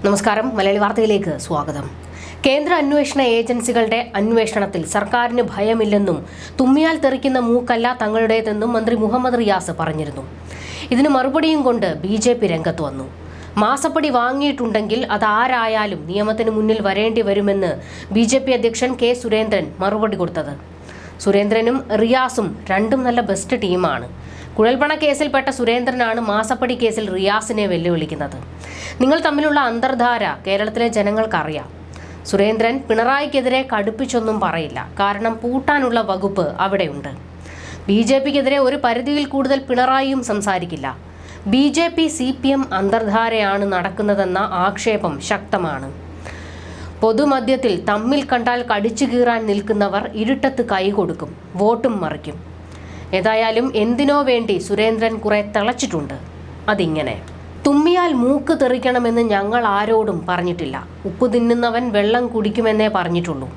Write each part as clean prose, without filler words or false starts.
നമസ്കാരം. മലയാളി വാർത്തയിലേക്ക് സ്വാഗതം. കേന്ദ്ര അന്വേഷണ ഏജൻസികളുടെ അന്വേഷണത്തിൽ സർക്കാരിന് ഭയമില്ലെന്നും തുമ്മിയാൽ തെറിക്കുന്ന മൂക്കല്ല തങ്ങളുടേതെന്നും മന്ത്രി മുഹമ്മദ് റിയാസ് പറഞ്ഞിരുന്നു. ഇതിന് മറുപടിയും കൊണ്ട് BJP രംഗത്ത് വന്നു. മാസപ്പടി വാങ്ങിയിട്ടുണ്ടെങ്കിൽ അതാരായാലും നിയമത്തിന് മുന്നിൽ വരേണ്ടി വരുമെന്ന് BJP അധ്യക്ഷൻ കെ സുരേന്ദ്രൻ മറുപടി കൊടുത്തത്. സുരേന്ദ്രനും റിയാസും രണ്ടും നല്ല ബെസ്റ്റ് ടീമാണ്. കുഴൽപ്പണ കേസിൽപ്പെട്ട സുരേന്ദ്രനാണ് മാസപ്പടി കേസിൽ റിയാസിനെ വെല്ലുവിളിക്കുന്നത്. നിങ്ങൾ തമ്മിലുള്ള അന്തർധാര കേരളത്തിലെ ജനങ്ങൾക്കറിയാം. സുരേന്ദ്രൻ പിണറായിക്കെതിരെ കടുപ്പിച്ചൊന്നും പറയില്ല. കാരണം പൂട്ടാനുള്ള വകുപ്പ് അവിടെയുണ്ട്. BJPക്കെതിരെ ഒരു പരിധിയിൽ കൂടുതൽ പിണറായിയും സംസാരിക്കില്ല. BJP CPM അന്തർധാരയാണ് നടക്കുന്നതെന്ന ആക്ഷേപം ശക്തമാണ്. പൊതുമധ്യത്തിൽ തമ്മിൽ കണ്ടാൽ കടിച്ചു കീറാൻ നിൽക്കുന്നവർ ഇരുട്ടത്ത് കൈ കൊടുക്കും, വോട്ടും മറിക്കും. ഏതായാലും എന്തിനോ വേണ്ടി സുരേന്ദ്രൻ കുറെ തിളച്ചിട്ടുണ്ട്. അതിങ്ങനെ: തുമ്മിയാൽ മൂക്ക് തെറിക്കണമെന്ന് ഞങ്ങൾ ആരോടും പറഞ്ഞിട്ടില്ല. ഉപ്പ് തിന്നുന്നവൻ വെള്ളം കുടിക്കുമെന്നേ പറഞ്ഞിട്ടുള്ളൂ.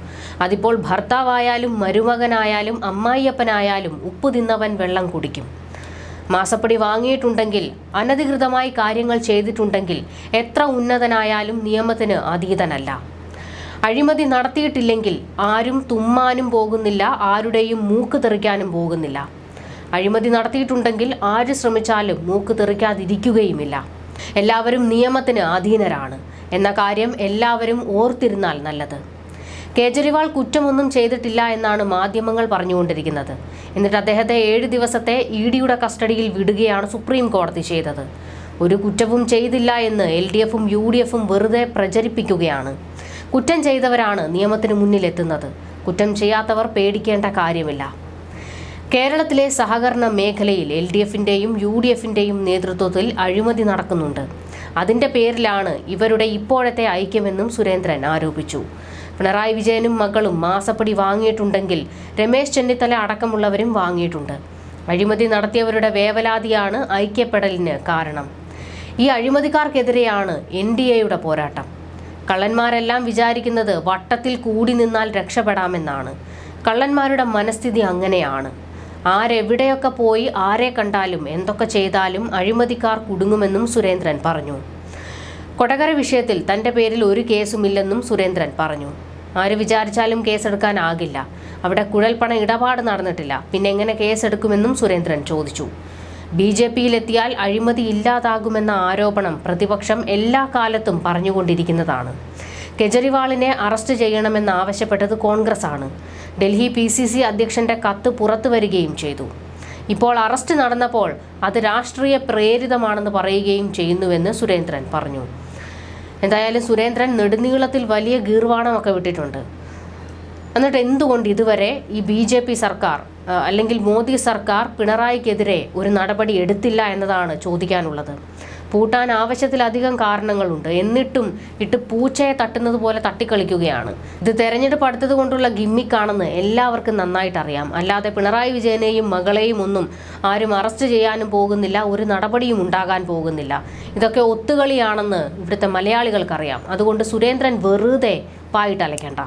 അതിപ്പോൾ ഭർത്താവായാലും മരുമകനായാലും അമ്മായിയപ്പനായാലും ഉപ്പ് തിന്നവൻ വെള്ളം കുടിക്കും. മാസപ്പടി വാങ്ങിയിട്ടുണ്ടെങ്കിൽ, അനധികൃതമായി കാര്യങ്ങൾ ചെയ്തിട്ടുണ്ടെങ്കിൽ എത്ര ഉന്നതനായാലും നിയമത്തിന് അതീതനല്ല. അഴിമതി നടത്തിയിട്ടില്ലെങ്കിൽ ആരും തുമ്മാനും പോകുന്നില്ല, ആരുടെയും മൂക്ക് തെറിക്കാനും പോകുന്നില്ല. അഴിമതി നടത്തിയിട്ടുണ്ടെങ്കിൽ ആര് ശ്രമിച്ചാലും മൂക്ക് തെറിക്കാതിരിക്കുകയുമില്ല. എല്ലാവരും നിയമത്തിന് അധീനരാണ് എന്ന കാര്യം എല്ലാവരും ഓർത്തിരുന്നാൽ നല്ലത്. കേജ്രിവാൾ കുറ്റമൊന്നും ചെയ്തിട്ടില്ല എന്നാണ് മാധ്യമങ്ങൾ പറഞ്ഞുകൊണ്ടിരിക്കുന്നത്. എന്നിട്ട് അദ്ദേഹത്തെ 7 ദിവസത്തെ EDയുടെ കസ്റ്റഡിയിൽ വിടുകയാണ് സുപ്രീം കോടതി ചെയ്തത്. ഒരു കുറ്റവും ചെയ്തില്ല എന്ന് LDFും UDFും വെറുതെ പ്രചരിപ്പിക്കുകയാണ്. കുറ്റം ചെയ്തവരാണ് നിയമത്തിന് മുന്നിലെത്തുന്നത്. കുറ്റം ചെയ്യാത്തവർ പേടിക്കേണ്ട കാര്യമില്ല. കേരളത്തിലെ സഹകരണ മേഖലയിൽ LDFിൻ്റെയും UDFിൻ്റെയും നേതൃത്വത്തിൽ അഴിമതി നടക്കുന്നുണ്ട്. അതിൻ്റെ പേരിലാണ് ഇവരുടെ ഇപ്പോഴത്തെ ഐക്യമെന്നും സുരേന്ദ്രൻ ആരോപിച്ചു. പിണറായി വിജയനും മകളും മാസപ്പടി വാങ്ങിയിട്ടുണ്ടെങ്കിൽ രമേശ് ചെന്നിത്തല അടക്കമുള്ളവരും വാങ്ങിയിട്ടുണ്ട്. അഴിമതി നടത്തിയവരുടെ വേവലാതിയാണ് ഐക്യപ്പെടലിന് കാരണം. ഈ അഴിമതിക്കാർക്കെതിരെയാണ് NDAയുടെ പോരാട്ടം. കള്ളന്മാരെല്ലാം വിചാരിക്കുന്നത് വട്ടത്തിൽ കൂടി നിന്നാൽ രക്ഷപ്പെടാമെന്നാണ്. കള്ളന്മാരുടെ മനസ്ഥിതി അങ്ങനെയാണ്. ആരെവിടെയൊക്കെ പോയി ആരെ കണ്ടാലും എന്തൊക്കെ ചെയ്താലും അഴിമതിക്കാർ കുടുങ്ങുമെന്നും സുരേന്ദ്രൻ പറഞ്ഞു. കൊടകര വിഷയത്തിൽ തൻ്റെ പേരിൽ ഒരു കേസുമില്ലെന്നും സുരേന്ദ്രൻ പറഞ്ഞു. ആര് വിചാരിച്ചാലും കേസെടുക്കാനാകില്ല. അവിടെ കുഴൽപ്പണ ഇടപാട് നടന്നിട്ടില്ല, പിന്നെ എങ്ങനെ കേസെടുക്കുമെന്നും സുരേന്ദ്രൻ ചോദിച്ചു. BJPയിലെത്തിയാൽ അഴിമതി ഇല്ലാതാകുമെന്ന ആരോപണം പ്രതിപക്ഷം എല്ലാ കാലത്തും പറഞ്ഞുകൊണ്ടിരിക്കുന്നതാണ്. കേജ്രിവാളിനെ അറസ്റ്റ് ചെയ്യണമെന്നാവശ്യപ്പെട്ടത് കോൺഗ്രസാണ്. ഡൽഹി PCC അധ്യക്ഷന്റെ കത്ത് പുറത്തു വരികയും ചെയ്തു. ഇപ്പോൾ അറസ്റ്റ് നടന്നപ്പോൾ അത് രാഷ്ട്രീയ പ്രേരിതമാണെന്ന് പറയുകയും ചെയ്യുന്നുവെന്ന് സുരേന്ദ്രൻ പറഞ്ഞു. എന്തായാലും സുരേന്ദ്രൻ നെടുനീളത്തിൽ വലിയ ഗീർവാണമൊക്കെ വിട്ടിട്ടുണ്ട്. എന്നിട്ട് എന്തുകൊണ്ട് ഇതുവരെ ഈ BJP സർക്കാർ അല്ലെങ്കിൽ മോദി സർക്കാർ പിണറായിക്കെതിരെ ഒരു നടപടി എടുത്തില്ല എന്നതാണ് ചോദിക്കാനുള്ളത്. പൂട്ടാൻ ആവശ്യത്തിലധികം കാരണങ്ങളുണ്ട്. എന്നിട്ടും പൂച്ചയെ തട്ടുന്നത് പോലെ തട്ടിക്കളിക്കുകയാണ്. ഇത് തെരഞ്ഞെടുപ്പ് അടുത്തത് കൊണ്ടുള്ള ഗിമ്മിക്കാണെന്ന് എല്ലാവർക്കും നന്നായിട്ട് അറിയാം. അല്ലാതെ പിണറായി വിജയനെയും മകളെയും ഒന്നും ആരും അറസ്റ്റ് ചെയ്യാനും പോകുന്നില്ല, ഒരു നടപടിയും ഉണ്ടാകാൻ പോകുന്നില്ല. ഇതൊക്കെ ഒത്തുകളിയാണെന്ന് ഇവിടുത്തെ മലയാളികൾക്കറിയാം. അതുകൊണ്ട് സുരേന്ദ്രൻ വെറുതെ പായിട്ടലയ്ക്കണ്ട.